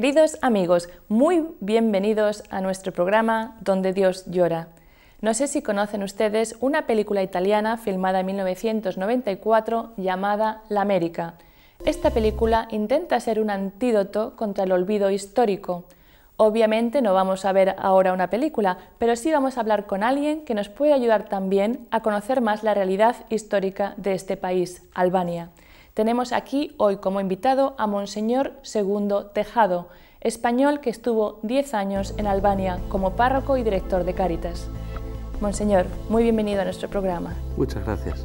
Queridos amigos, muy bienvenidos a nuestro programa Donde Dios llora. No sé si conocen ustedes una película italiana filmada en 1994 llamada La América. Esta película intenta ser un antídoto contra el olvido histórico. Obviamente no vamos a ver ahora una película, pero sí vamos a hablar con alguien que nos puede ayudar también a conocer más la realidad histórica de este país, Albania. Tenemos aquí hoy como invitado a Monseñor Segundo Tejado, español que estuvo 10 años en Albania como párroco y director de Cáritas. Monseñor, muy bienvenido a nuestro programa. Muchas gracias.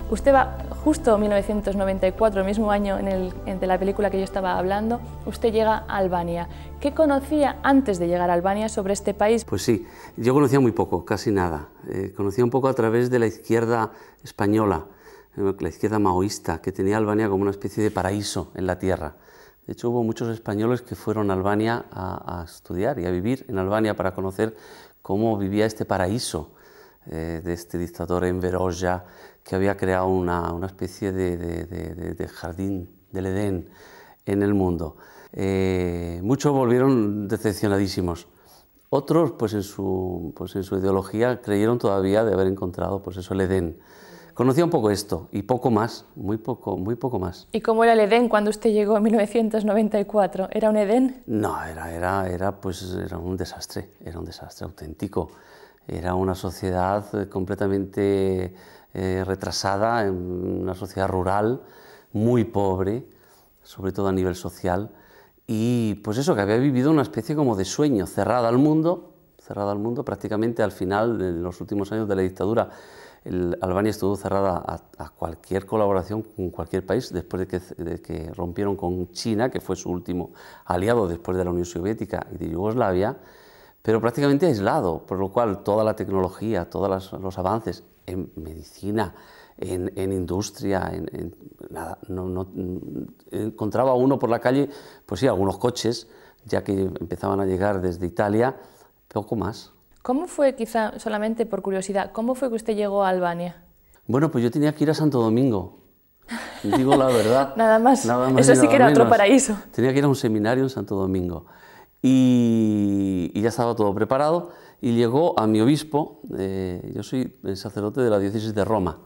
Usted va justo en 1994, el mismo año de la película que yo estaba hablando, usted llega a Albania. ¿Qué conocía antes de llegar a Albania sobre este país? Pues sí, yo conocía muy poco, casi nada. Conocía un poco a través de la izquierda española, la izquierda maoísta, que tenía Albania como una especie de paraíso en la tierra. De hecho, hubo muchos españoles que fueron a Albania a estudiar y a vivir en Albania para conocer cómo vivía este paraíso de este dictador Enver Hoxha, que había creado una especie de jardín del Edén en el mundo. Muchos volvieron decepcionadísimos. Otros, pues en su ideología, creyeron todavía de haber encontrado pues eso, el Edén. Conocía un poco esto y poco más, muy poco más. ¿Y cómo era el Edén cuando usted llegó en 1994? ¿Era un Edén? No, era un desastre auténtico. Era una sociedad completamente retrasada, una sociedad rural, muy pobre, sobre todo a nivel social, y pues eso, que había vivido una especie como de sueño, cerrada al mundo prácticamente al final de los últimos años de la dictadura. Albania estuvo cerrada a cualquier colaboración con cualquier país después de que rompieron con China, que fue su último aliado después de la Unión Soviética y de Yugoslavia, pero prácticamente aislado, por lo cual toda la tecnología, todos los avances en medicina, en industria, nada, no encontraba uno por la calle, pues sí, algunos coches, ya que empezaban a llegar desde Italia, poco más. ¿Cómo fue, quizá solamente por curiosidad, cómo fue que usted llegó a Albania? Bueno, pues yo tenía que ir a Santo Domingo, digo la verdad. Nada más, eso y sí que era otro paraíso. Tenía que ir a un seminario en Santo Domingo y ya estaba todo preparado y llegó a mi obispo, yo soy el sacerdote de la diócesis de Roma,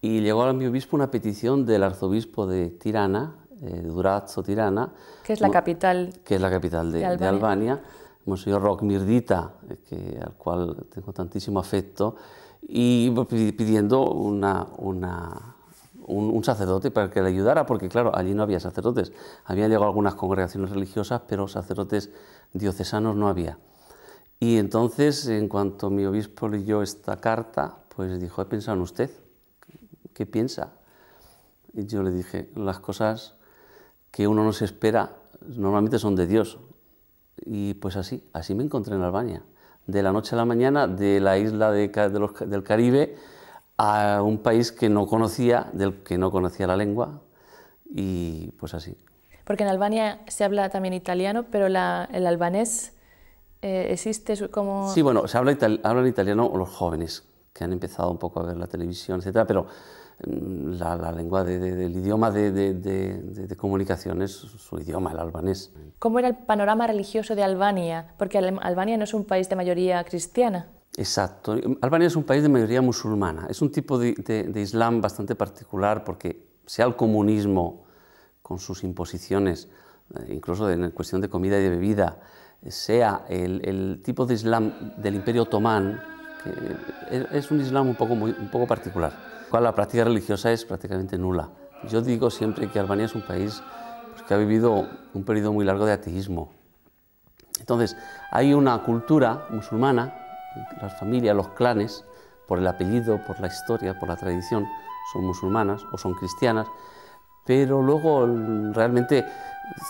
y llegó a mi obispo una petición del arzobispo de Tirana, Durazzo Tirana, que es la capital, de Albania, Monseñor Rok Mirdita, al cual tengo tantísimo afecto, y pidiendo un sacerdote para que le ayudara, porque claro, allí no había sacerdotes. Habían llegado algunas congregaciones religiosas, pero sacerdotes diocesanos no había. Y entonces, en cuanto mi obispo leyó esta carta, pues dijo: ¿he pensado en usted? ¿Qué piensa? Y yo le dije: las cosas que uno no se espera normalmente son de Dios. Y pues así me encontré en Albania, de la noche a la mañana, de la isla del Caribe a un país que no conocía, del que no conocía la lengua, y pues así. Porque en Albania se habla también italiano, pero el albanés existe como... Sí, bueno, hablan italiano los jóvenes, que han empezado un poco a ver la televisión, etcétera, pero la lengua del idioma de comunicación es su idioma, el albanés. ¿Cómo era el panorama religioso de Albania? Porque Albania no es un país de mayoría cristiana. Exacto. Albania es un país de mayoría musulmana. Es un tipo de islam bastante particular porque sea el comunismo con sus imposiciones, incluso en cuestión de comida y de bebida, sea el tipo de islam del Imperio Otomán, que es un islam un poco particular. La práctica religiosa es prácticamente nula. Yo digo siempre que Albania es un país que ha vivido un periodo muy largo de ateísmo. Entonces, hay una cultura musulmana, las familias, los clanes, por el apellido, por la historia, por la tradición, son musulmanas o son cristianas, pero luego realmente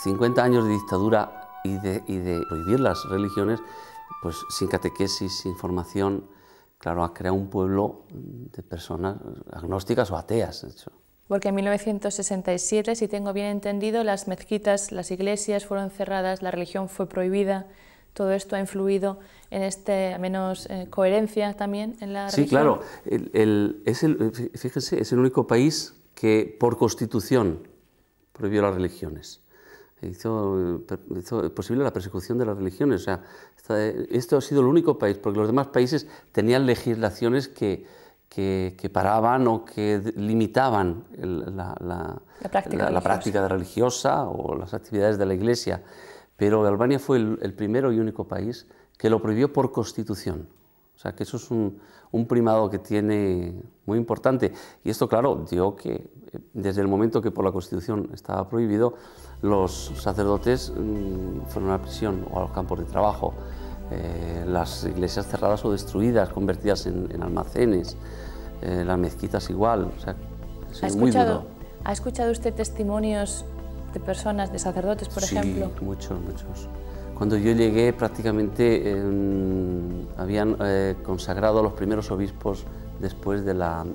50 años de dictadura y de prohibir las religiones, pues sin catequesis, sin formación, claro, ha creado un pueblo de personas agnósticas o ateas, de hecho. Porque en 1967, si tengo bien entendido, las mezquitas, las iglesias fueron cerradas, la religión fue prohibida. Todo esto ha influido en menos coherencia también en la religión. Sí, claro. Fíjese, es el único país que por constitución prohibió las religiones. hizo posible la persecución de las religiones. O sea, esto ha sido el único país, porque los demás países tenían legislaciones que paraban o que limitaban la práctica religiosa o las actividades de la Iglesia. Pero Albania fue el primero y único país que lo prohibió por constitución. O sea, que eso es un primado que tiene muy importante. Y esto, claro, dio que desde el momento que por la Constitución estaba prohibido, los sacerdotes fueron a la prisión o a los campos de trabajo. Las iglesias cerradas o destruidas, convertidas en almacenes, las mezquitas igual. O sea, muy duro. ¿Ha escuchado usted testimonios de personas, de sacerdotes, por ejemplo? Sí, muchos. Cuando yo llegué, prácticamente habían consagrado a los primeros obispos después de la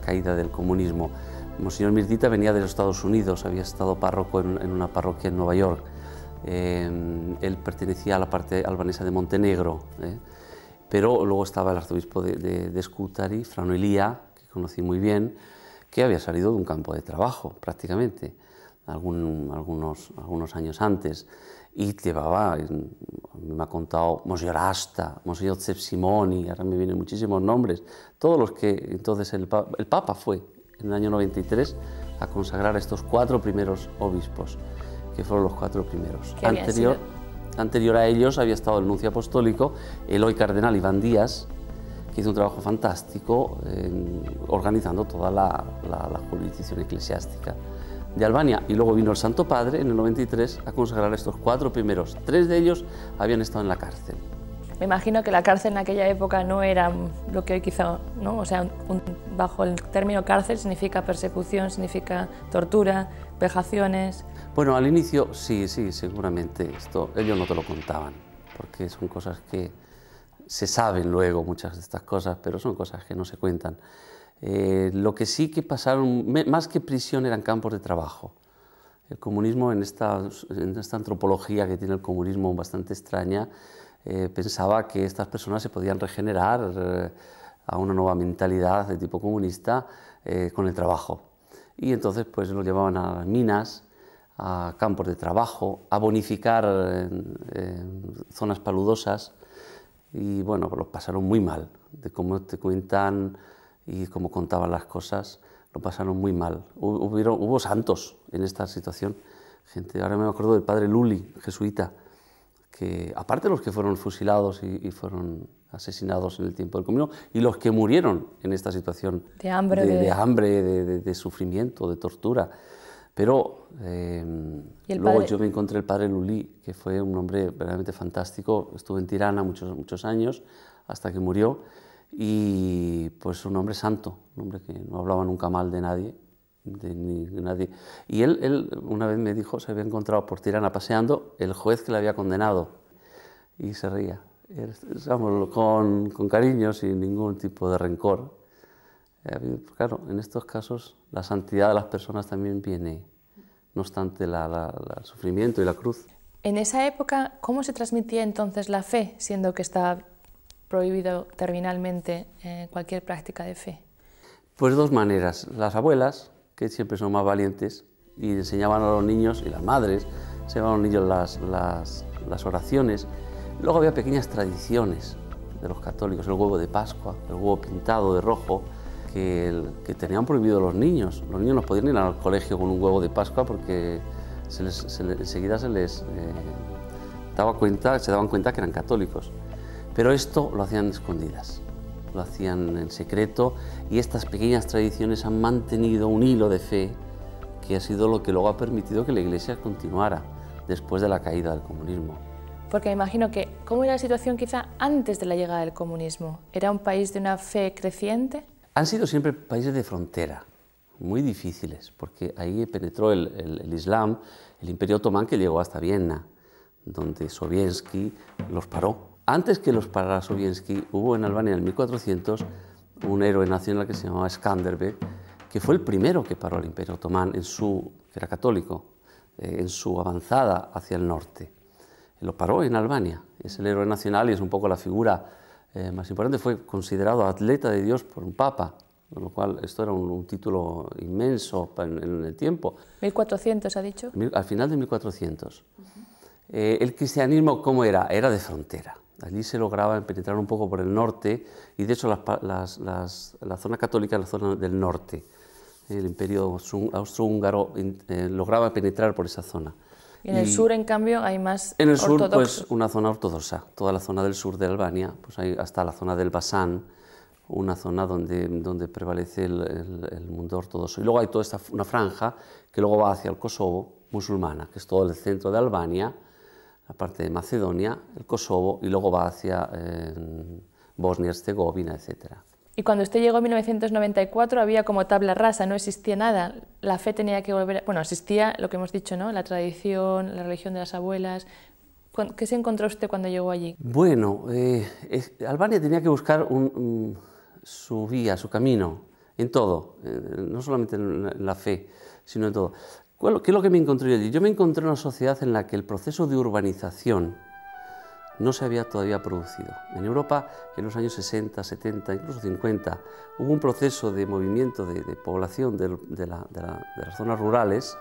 caída del comunismo. Monseñor Mirdita venía de los Estados Unidos, había estado párroco en una parroquia en Nueva York. Él pertenecía a la parte albanesa de Montenegro, pero luego estaba el arzobispo de Scutari, Fra Elia, que conocí muy bien, que había salido de un campo de trabajo prácticamente, algunos años antes, y llevaba, me ha contado, Monseñor Asta, Monseñor Cep Simoni, ahora me vienen muchísimos nombres, todos los que entonces el Papa fue en el año 93 a consagrar a estos 4 primeros obispos, que fueron los 4 primeros. Anterior a ellos había estado el nuncio apostólico, el hoy cardenal Iván Díaz, que hizo un trabajo fantástico organizando toda la jurisdicción eclesiástica de Albania. Y luego vino el Santo Padre en el 93 a consagrar a estos 4 primeros. 3 de ellos habían estado en la cárcel. Me imagino que la cárcel en aquella época no era lo que hoy quizá, ¿no? O sea, bajo el término cárcel significa persecución, significa tortura, vejaciones. Bueno, al inicio sí, seguramente. Esto ellos no te lo contaban, porque son cosas que se saben luego, muchas de estas cosas, pero son cosas que no se cuentan. Lo que sí que pasaron, más que prisión, eran campos de trabajo. El comunismo, en esta antropología que tiene el comunismo bastante extraña, pensaba que estas personas se podían regenerar a una nueva mentalidad de tipo comunista con el trabajo. Y entonces pues los llevaban a las minas, a campos de trabajo, a bonificar zonas paludosas, y bueno, los pasaron muy mal. De cómo te cuentan y cómo contaban las cosas, lo pasaron muy mal. Hubo santos en esta situación. Ahora me acuerdo del padre Luli, jesuita, que aparte de los que fueron fusilados y fueron asesinados en el tiempo del comunismo, y los que murieron en esta situación de hambre, de sufrimiento, de tortura. Pero luego yo me encontré el padre Luli, que fue un hombre verdaderamente fantástico. Estuvo en Tirana muchos años, hasta que murió, y pues un hombre santo, un hombre que no hablaba nunca mal de nadie. Y él una vez me dijo, se había encontrado por Tirana paseando el juez que le había condenado, y se reía, con cariño, sin ningún tipo de rencor. Claro, en estos casos la santidad de las personas también viene, no obstante el sufrimiento y la cruz. En esa época, ¿cómo se transmitía entonces la fe, siendo que está prohibido terminalmente cualquier práctica de fe? Pues 2 maneras. Las abuelas, que siempre son más valientes, y enseñaban a los niños, y las madres, enseñaban a los niños las oraciones. Luego había pequeñas tradiciones de los católicos, el huevo de Pascua, el huevo pintado de rojo, que tenían prohibido los niños. Los niños no podían ir al colegio con un huevo de Pascua porque enseguida se daban cuenta que eran católicos. Pero esto lo hacían escondidas, lo hacían en secreto, y estas pequeñas tradiciones han mantenido un hilo de fe que ha sido lo que luego ha permitido que la Iglesia continuara después de la caída del comunismo. Porque me imagino que, ¿cómo era la situación quizá antes de la llegada del comunismo? ¿Era un país de una fe creciente? Han sido siempre países de frontera, muy difíciles, porque ahí penetró el Islam, el Imperio Otomán, que llegó hasta Viena, donde Sovietsky los paró. Antes que los parara Sovietsky, hubo en Albania en el 1400 un héroe nacional que se llamaba Skanderbeg, que fue el primero que paró al Imperio Otomán, que era católico, en su avanzada hacia el norte. Lo paró en Albania, es el héroe nacional y es un poco la figura más importante. Fue considerado atleta de Dios por un papa, con lo cual esto era un título inmenso en el tiempo. 1400, ha dicho. Al final de 1400. El cristianismo, ¿cómo era? Era de frontera. Allí se lograba penetrar un poco por el norte, y de hecho la zona católica es la zona del norte. El imperio austrohúngaro lograba penetrar por esa zona. Y en el sur, en cambio, hay más en el sur, ortodoxos. pues una zona ortodoxa. Toda la zona del sur de Albania, pues hay hasta la zona del Basán, una zona donde prevalece el mundo ortodoxo. Y luego hay toda una franja que luego va hacia el Kosovo, musulmana, que es todo el centro de Albania, la parte de Macedonia, el Kosovo, y luego va hacia Bosnia-Herzegovina, etc. Y cuando usted llegó en 1994 había como tabla rasa, no existía nada. La fe tenía que volver... Bueno, existía lo que hemos dicho, ¿no? La tradición, la religión de las abuelas. ¿Qué se encontró usted cuando llegó allí? Bueno, Albania tenía que buscar su vía, su camino, en todo, no solamente en la fe, sino en todo. ¿Qué es lo que me encontré allí? Yo me encontré una sociedad en la que el proceso de urbanización no se había todavía producido. En Europa, en los años 60, 70, incluso 50, hubo un proceso de movimiento de población de las zonas rurales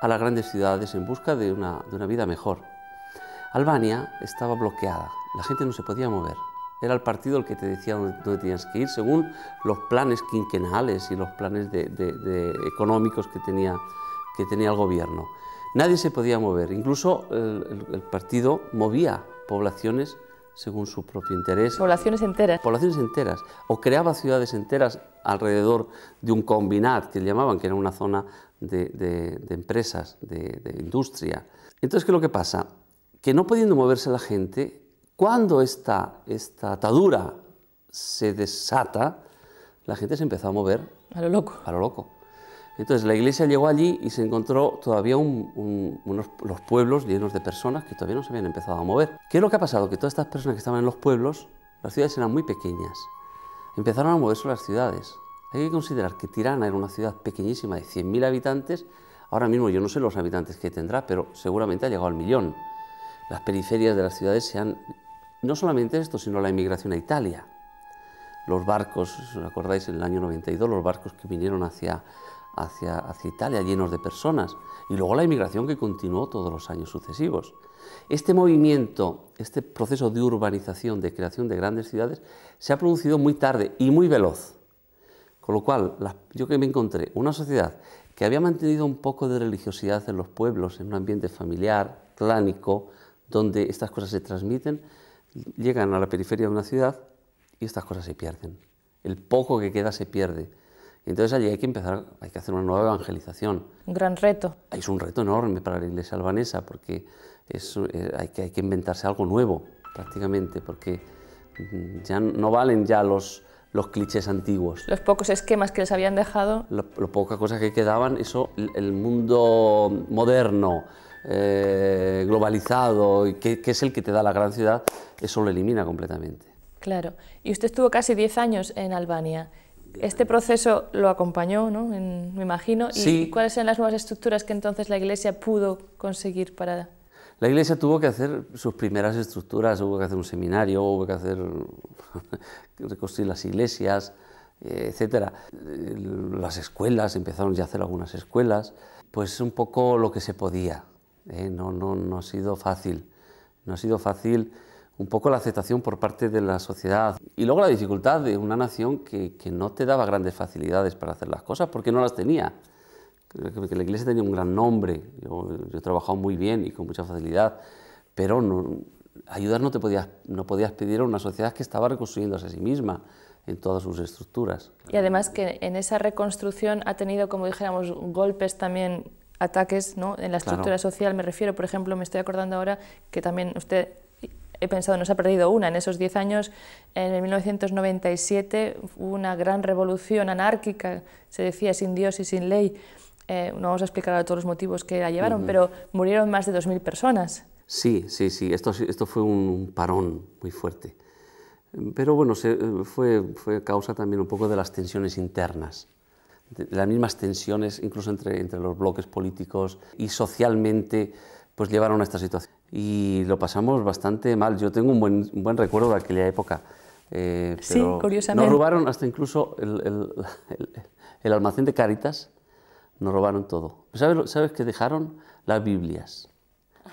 a las grandes ciudades en busca de una vida mejor. Albania estaba bloqueada, la gente no se podía mover. Era el partido el que te decía dónde tenías que ir, según los planes quinquenales y los planes económicos que tenía el gobierno. Nadie se podía mover, incluso el partido movía poblaciones según su propio interés. Poblaciones enteras. Poblaciones enteras, o creaba ciudades enteras alrededor de un combinat, que llamaban, que era una zona de empresas, de industria. Entonces, ¿qué es lo que pasa? Que no pudiendo moverse la gente, cuando esta atadura se desata, la gente se empezó a mover a lo loco. A lo loco. Entonces la Iglesia llegó allí y se encontró todavía los pueblos llenos de personas que todavía no se habían empezado a mover. ¿Qué es lo que ha pasado? Que todas estas personas que estaban en los pueblos, las ciudades eran muy pequeñas, empezaron a moverse las ciudades. Hay que considerar que Tirana era una ciudad pequeñísima de 100.000 habitantes, ahora mismo yo no sé los habitantes que tendrá, pero seguramente ha llegado al 1.000.000. Las periferias de las ciudades no solamente esto, sino la inmigración a Italia. Los barcos, ¿os acordáis? En el año 92, los barcos que vinieron hacia Italia llenos de personas, y luego la inmigración que continuó todos los años sucesivos. Este movimiento, este proceso de urbanización, de creación de grandes ciudades, se ha producido muy tarde y muy veloz, con lo cual yo que me encontré una sociedad que había mantenido un poco de religiosidad en los pueblos, en un ambiente familiar, clánico, donde estas cosas se transmiten, llegan a la periferia de una ciudad y estas cosas se pierden. El poco que queda se pierde. Y entonces allí hay que hacer una nueva evangelización. Un gran reto. Es un reto enorme para la Iglesia albanesa, porque hay que inventarse algo nuevo, prácticamente, porque ya no valen ya los clichés antiguos. Los pocos esquemas que les habían dejado. Las pocas cosas que quedaban, el mundo moderno, globalizado, que es el que te da la gran ciudad, eso lo elimina completamente. Claro. Y usted estuvo casi 10 años en Albania. Este proceso lo acompañó, ¿no? Me imagino. Sí. ¿Y cuáles eran las nuevas estructuras que entonces la Iglesia pudo conseguir para...? La Iglesia tuvo que hacer sus primeras estructuras, hubo que hacer un seminario, hubo que reconstruir las iglesias, etc. Las escuelas, empezaron ya a hacer algunas escuelas, pues un poco lo que se podía. No ha sido fácil, no ha sido fácil un poco la aceptación por parte de la sociedad. Y luego la dificultad de una nación que no te daba grandes facilidades para hacer las cosas, porque no las tenía. Creo que la Iglesia tenía un gran nombre, yo he trabajado muy bien y con mucha facilidad, pero ayudar no podías pedir a una sociedad que estaba reconstruyéndose a sí misma en todas sus estructuras. Y además que en esa reconstrucción ha tenido, como dijéramos, golpes también, ataques, ¿no? En la estructura social, me refiero, por ejemplo, me estoy acordando ahora que también usted... He pensado, no se ha perdido una. En esos 10 años, en el 1997, hubo una gran revolución anárquica, se decía, sin Dios y sin ley. No vamos a explicar ahora todos los motivos que la llevaron, pero murieron más de 2.000 personas. Sí, esto fue un parón muy fuerte. Pero bueno, fue causa también un poco de las tensiones internas, de las mismas tensiones incluso entre los bloques políticos y socialmente, pues llevaron a esta situación. Y lo pasamos bastante mal. Yo tengo un buen recuerdo de aquella época. Sí, curiosamente. Nos robaron hasta incluso el almacén de Cáritas, nos robaron todo. ¿Sabes qué dejaron? Las Biblias.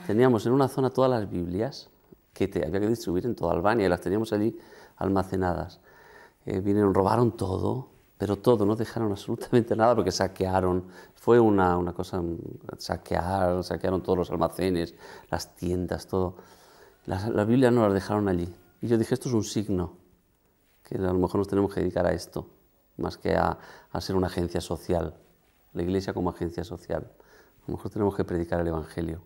Teníamos en una zona todas las Biblias que había que distribuir en toda Albania y las teníamos allí almacenadas. Vinieron, robaron todo, pero todo, no dejaron absolutamente nada porque saquearon. Fue una cosa, saquearon todos los almacenes, las tiendas, todo. Las Biblias no las dejaron allí. Y yo dije, esto es un signo, que a lo mejor nos tenemos que dedicar a esto, más que a ser una agencia social, la Iglesia como agencia social. A lo mejor tenemos que predicar el Evangelio.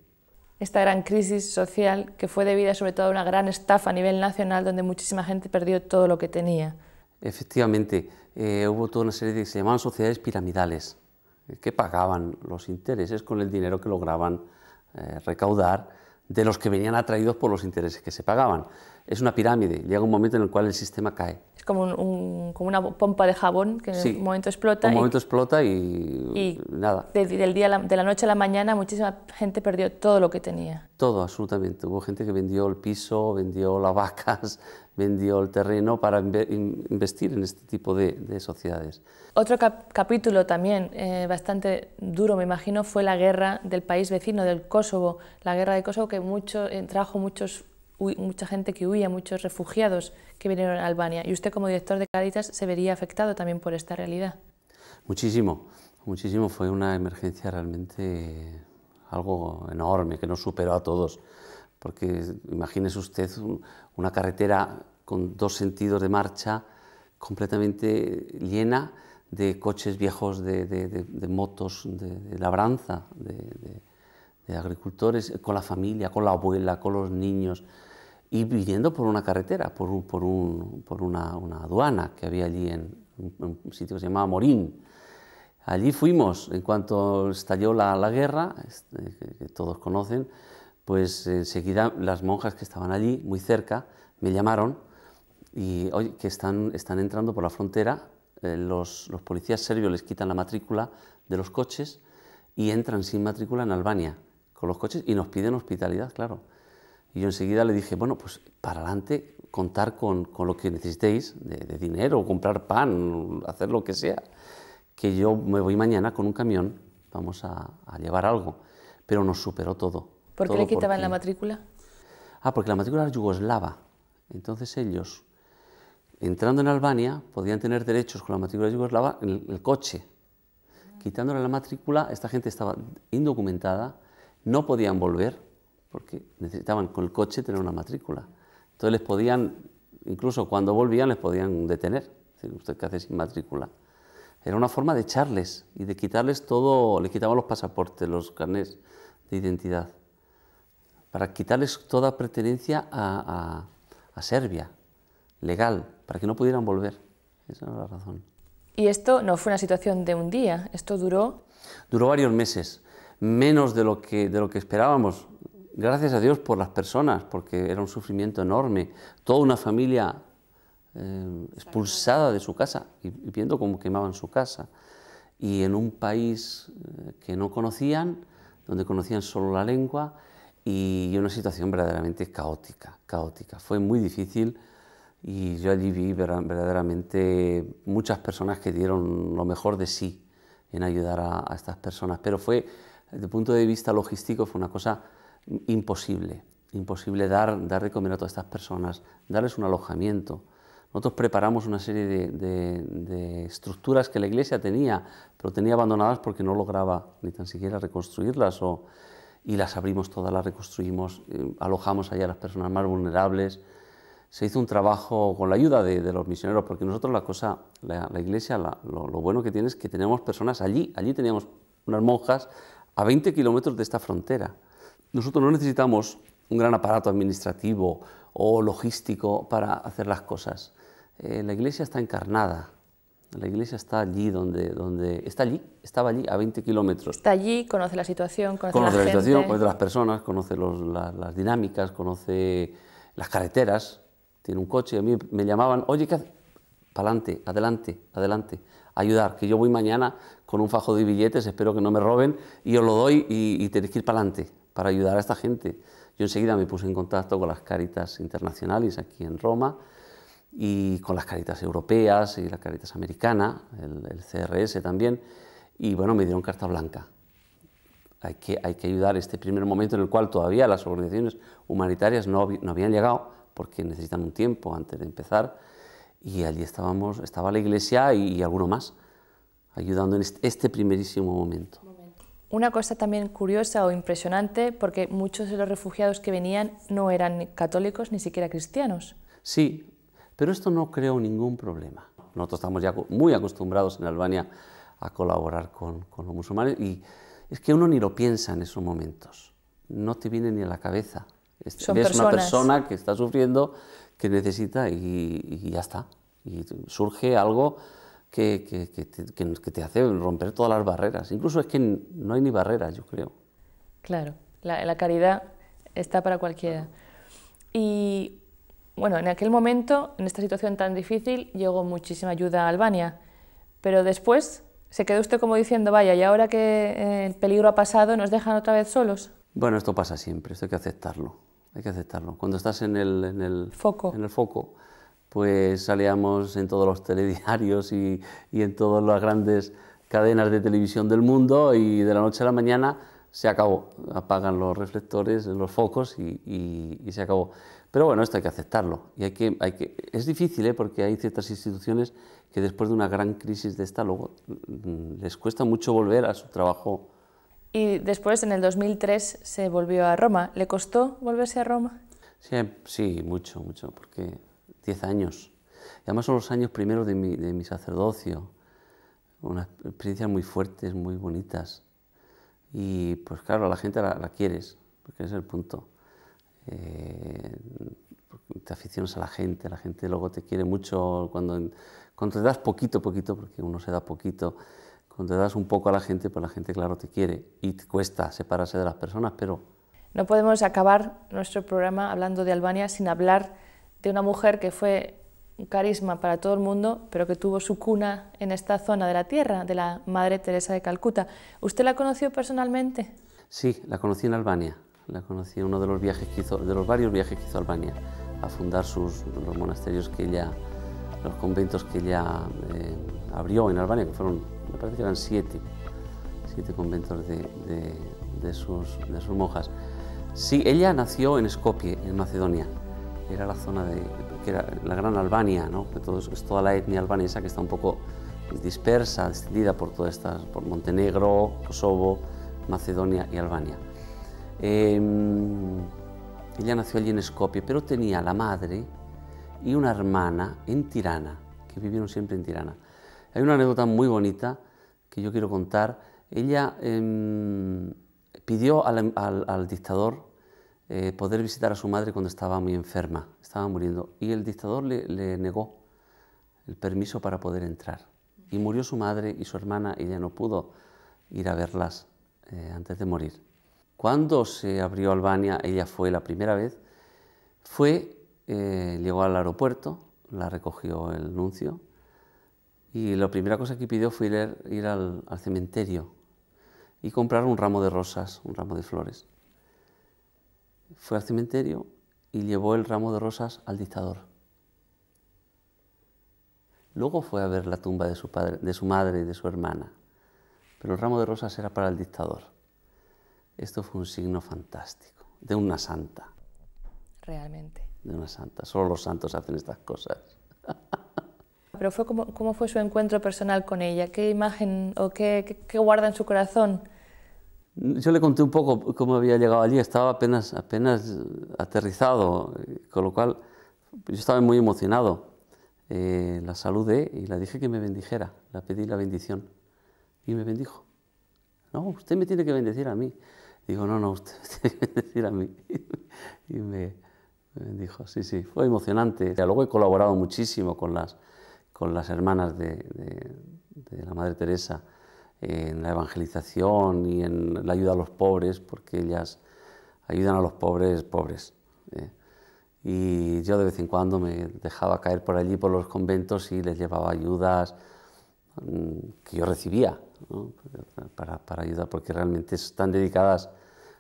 Esta gran crisis social que fue debida sobre todo a una gran estafa a nivel nacional donde muchísima gente perdió todo lo que tenía. Efectivamente, hubo toda una serie de que se llamaban sociedades piramidales, que pagaban los intereses con el dinero que lograban recaudar de los que venían atraídos por los intereses que se pagaban. Es una pirámide, llega un momento en el cual el sistema cae. Es como, como una pompa de jabón que en un momento explota. Un momento explota y nada. De la noche a la mañana muchísima gente perdió todo lo que tenía. Todo, absolutamente. Hubo gente que vendió el piso, vendió las vacas, vendió el terreno para investir en este tipo de sociedades. Otro capítulo también bastante duro, me imagino, fue la guerra del país vecino, del Kosovo. La guerra de Kosovo que trajo mucha gente que huía, muchos refugiados que vinieron a Albania. Y usted como director de Cáritas se vería afectado también por esta realidad. Muchísimo, muchísimo. Fue una emergencia realmente algo enorme que nos superó a todos. Porque imagínese usted una carretera con dos sentidos de marcha completamente llena de coches viejos, de motos, de labranza, de agricultores, con la familia, con la abuela, con los niños, y viniendo por una carretera, por una aduana que había allí en un sitio que se llamaba Morín. Allí fuimos, en cuanto estalló la guerra, que todos conocen, pues enseguida las monjas que estaban allí, muy cerca, me llamaron y, oye, que están entrando por la frontera, los policías serbios les quitan la matrícula de los coches y entran sin matrícula en Albania con los coches y nos piden hospitalidad, claro. Y yo enseguida le dije, bueno, pues para adelante, contar con lo que necesitéis de dinero, comprar pan, hacer lo que sea, que yo me voy mañana con un camión, vamos a llevar algo, pero nos superó todo. ¿Por qué le quitaban la matrícula? Porque la matrícula era yugoslava, entonces ellos, entrando en Albania, podían tener derechos con la matrícula yugoslava en el coche. Quitándole la matrícula, esta gente estaba indocumentada, no podían volver, porque necesitaban con el coche tener una matrícula. Entonces les podían, incluso cuando volvían, les podían detener. Es decir, ¿usted qué hace sin matrícula? Era una forma de echarles y de quitarles todo, le quitaban los pasaportes, los carnés de identidad, para quitarles toda pertenencia a Serbia, legal, para que no pudieran volver. Esa era la razón. Y esto no fue una situación de un día, esto duró... Duró varios meses, menos de lo que esperábamos. Gracias a Dios por las personas, porque era un sufrimiento enorme. Toda una familia expulsada de su casa y viendo cómo quemaban su casa. Y en un país que no conocían, donde conocían solo la lengua, y una situación verdaderamente caótica. Fue muy difícil y yo allí vi verdaderamente muchas personas que dieron lo mejor de sí en ayudar a estas personas. Pero fue, desde el punto de vista logístico, fue una cosa imposible dar de comer a todas estas personas, darles un alojamiento. Nosotros preparamos una serie de estructuras que la Iglesia tenía, pero tenía abandonadas porque no lograba ni tan siquiera reconstruirlas, y las abrimos todas, las reconstruimos, alojamos allá a las personas más vulnerables. Se hizo un trabajo con la ayuda de los misioneros, porque nosotros la Iglesia, lo bueno que tiene es que tenemos personas allí teníamos unas monjas a 20 kilómetros de esta frontera. Nosotros no necesitamos un gran aparato administrativo o logístico para hacer las cosas. La Iglesia está encarnada, la Iglesia está allí estaba allí a 20 kilómetros. Está allí, conoce la situación, conoce la situación, gente. conoce las personas, conoce las dinámicas, conoce las carreteras, tiene un coche. A mí me llamaban, oye, ¿qué haces? Para adelante, ayudar, que yo voy mañana con un fajo de billetes, espero que no me roben, y os lo doy y tenéis que ir para adelante, para ayudar a esta gente. Yo enseguida me puse en contacto con las Cáritas Internacionales aquí en Roma, y con las Cáritas europeas y la Cáritas americana, el CRS también, y bueno, me dieron carta blanca. Hay que ayudar este primer momento en el cual todavía las organizaciones humanitarias no habían llegado, porque necesitan un tiempo antes de empezar, y allí estaba la Iglesia y alguno más, ayudando en este primerísimo momento. Una cosa también curiosa o impresionante, porque muchos de los refugiados que venían no eran católicos ni siquiera cristianos. Sí, pero esto no creó ningún problema. Nosotros estamos ya muy acostumbrados en Albania a colaborar con los musulmanes y es que uno ni lo piensa en esos momentos, no te viene ni a la cabeza. Ves una persona que está sufriendo, que necesita y ya está. Y surge algo que te hace romper todas las barreras. Incluso es que no hay ni barreras, yo creo. Claro, la caridad está para cualquiera. Y bueno, en aquel momento, en esta situación tan difícil, llegó muchísima ayuda a Albania, pero después se quedó usted como diciendo, vaya, y ahora que el peligro ha pasado, ¿nos dejan otra vez solos? Bueno, esto pasa siempre, esto hay que aceptarlo. Hay que aceptarlo. Cuando estás en el foco, pues salíamos en todos los telediarios y en todas las grandes cadenas de televisión del mundo y de la noche a la mañana se acabó. Apagan los reflectores, los focos y se acabó. Pero bueno, esto hay que aceptarlo. Y es difícil, porque hay ciertas instituciones que después de una gran crisis de esta, luego les cuesta mucho volver a su trabajo. Y después, en el 2003, se volvió a Roma. ¿Le costó volverse a Roma? Sí, mucho, porque 10 años. Y además son los años primeros de mi sacerdocio. Unas experiencias muy fuertes, muy bonitas. Y pues claro, a la gente la quieres, porque ese es el punto. Te aficionas a la gente luego te quiere mucho cuando te das poquito, porque uno se da poquito. Cuando te das un poco a la gente, pues la gente, claro, te quiere y te cuesta separarse de las personas, pero... No podemos acabar nuestro programa hablando de Albania sin hablar de una mujer que fue un carisma para todo el mundo, pero que tuvo su cuna en esta zona de la tierra, de la Madre Teresa de Calcuta. ¿Usted la conoció personalmente? Sí, la conocí en Albania. La conocí en uno de los viajes que hizo, de los varios viajes que hizo a Albania, a fundar los monasterios que ella, los conventos que ella abrió en Albania, que fueron, me parece que eran siete conventos de sus monjas. Sí, ella nació en Skopje, en Macedonia. Era la zona que era la Gran Albania, ¿no? Que es toda la etnia albanesa que está un poco dispersa, extendida por por Montenegro, Kosovo, Macedonia y Albania. Ella nació allí en Skopje, pero tenía la madre y una hermana en Tirana, que vivieron siempre en Tirana. Hay una anécdota muy bonita que yo quiero contar. Ella pidió al dictador poder visitar a su madre cuando estaba muy enferma, estaba muriendo, y el dictador le negó el permiso para poder entrar. Y murió su madre y su hermana, y ella no pudo ir a verlas antes de morir. Cuando se abrió Albania, ella fue la primera vez, llegó al aeropuerto, la recogió el nuncio, y la primera cosa que pidió fue ir al cementerio y comprar un ramo de rosas, un ramo de flores. Fue al cementerio y llevó el ramo de rosas al dictador. Luego fue a ver la tumba de su madre y de su hermana, pero el ramo de rosas era para el dictador. Esto fue un signo fantástico, de una santa. Realmente. De una santa. Solo los santos hacen estas cosas. Pero ¿cómo fue su encuentro personal con ella? ¿Qué imagen o qué guarda en su corazón? Yo le conté un poco cómo había llegado allí. Estaba apenas aterrizado, con lo cual yo estaba muy emocionado. La saludé y le dije que me bendijera. Le pedí la bendición y me bendijo. No, usted me tiene que bendecir a mí. Digo, no, usted me tiene que bendecir a mí. Y me bendijo, sí, fue emocionante. Luego he colaborado muchísimo con las hermanas de la Madre Teresa en la evangelización y en la ayuda a los pobres, porque ellas ayudan a los pobres. Y yo de vez en cuando me dejaba caer por allí, por los conventos, y les llevaba ayudas que yo recibía, ¿no? para ayudar, porque realmente están dedicadas,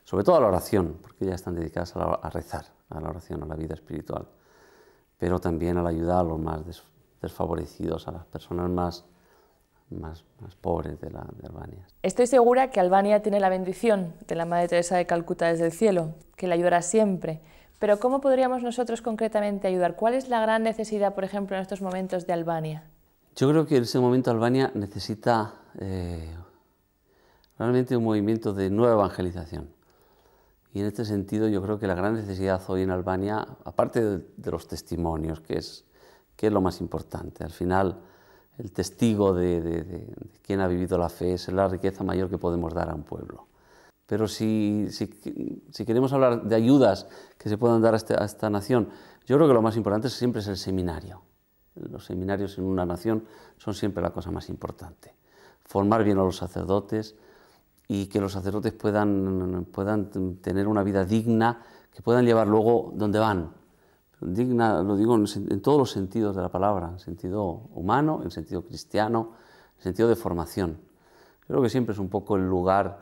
sobre todo a la oración, porque ellas están dedicadas a rezar, a la oración, a la vida espiritual. pero también a la ayuda a los más desfavorecidos, a las personas más pobres de Albania. Estoy segura que Albania tiene la bendición de la Madre Teresa de Calcuta desde el cielo, que la ayudará siempre. Pero ¿cómo podríamos nosotros concretamente ayudar? ¿Cuál es la gran necesidad, por ejemplo, en estos momentos de Albania? Yo creo que en ese momento Albania necesita realmente un movimiento de nueva evangelización. Y en este sentido yo creo que la gran necesidad hoy en Albania, aparte de los testimonios, que es lo más importante, al final el testigo de quien ha vivido la fe es la riqueza mayor que podemos dar a un pueblo. Pero si queremos hablar de ayudas que se puedan dar a esta nación, yo creo que lo más importante siempre es el seminario. Los seminarios en una nación son siempre la cosa más importante. Formar bien a los sacerdotes y que los sacerdotes puedan tener una vida digna, que puedan llevar luego donde van. Digna, lo digo en todos los sentidos de la palabra, en sentido humano, en sentido cristiano, en sentido de formación. Creo que siempre es un poco el lugar.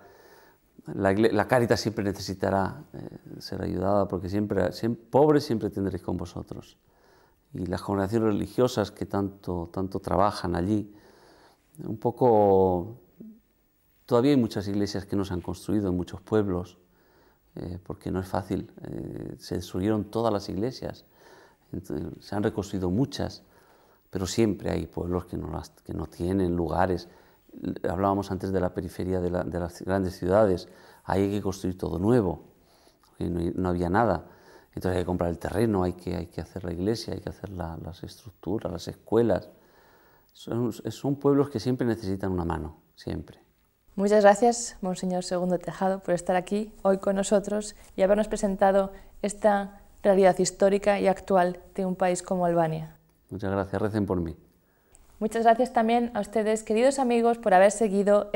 La Cáritas siempre necesitará ser ayudada, porque pobres siempre tendréis con vosotros. Y las congregaciones religiosas que tanto trabajan allí, un poco. Todavía hay muchas iglesias que no se han construido en muchos pueblos, porque no es fácil. Se destruyeron todas las iglesias, se han reconstruido muchas, pero siempre hay pueblos que no tienen lugares. Hablábamos antes de la periferia de las grandes ciudades, ahí hay que construir todo nuevo, porque no había nada. Entonces hay que comprar el terreno, hay que hacer la iglesia, hay que hacer las estructuras, las escuelas. Son pueblos que siempre necesitan una mano, siempre. Muchas gracias, Monseñor Segundo Tejado, por estar aquí hoy con nosotros y habernos presentado esta realidad histórica y actual de un país como Albania. Muchas gracias, recen por mí. Muchas gracias también a ustedes, queridos amigos, por haber seguido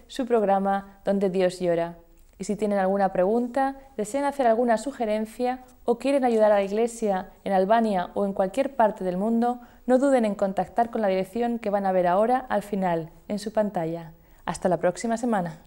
su programa Donde Dios Llora. Y si tienen alguna pregunta, desean hacer alguna sugerencia o quieren ayudar a la Iglesia en Albania o en cualquier parte del mundo, no duden en contactar con la dirección que van a ver ahora al final en su pantalla. Hasta la próxima semana.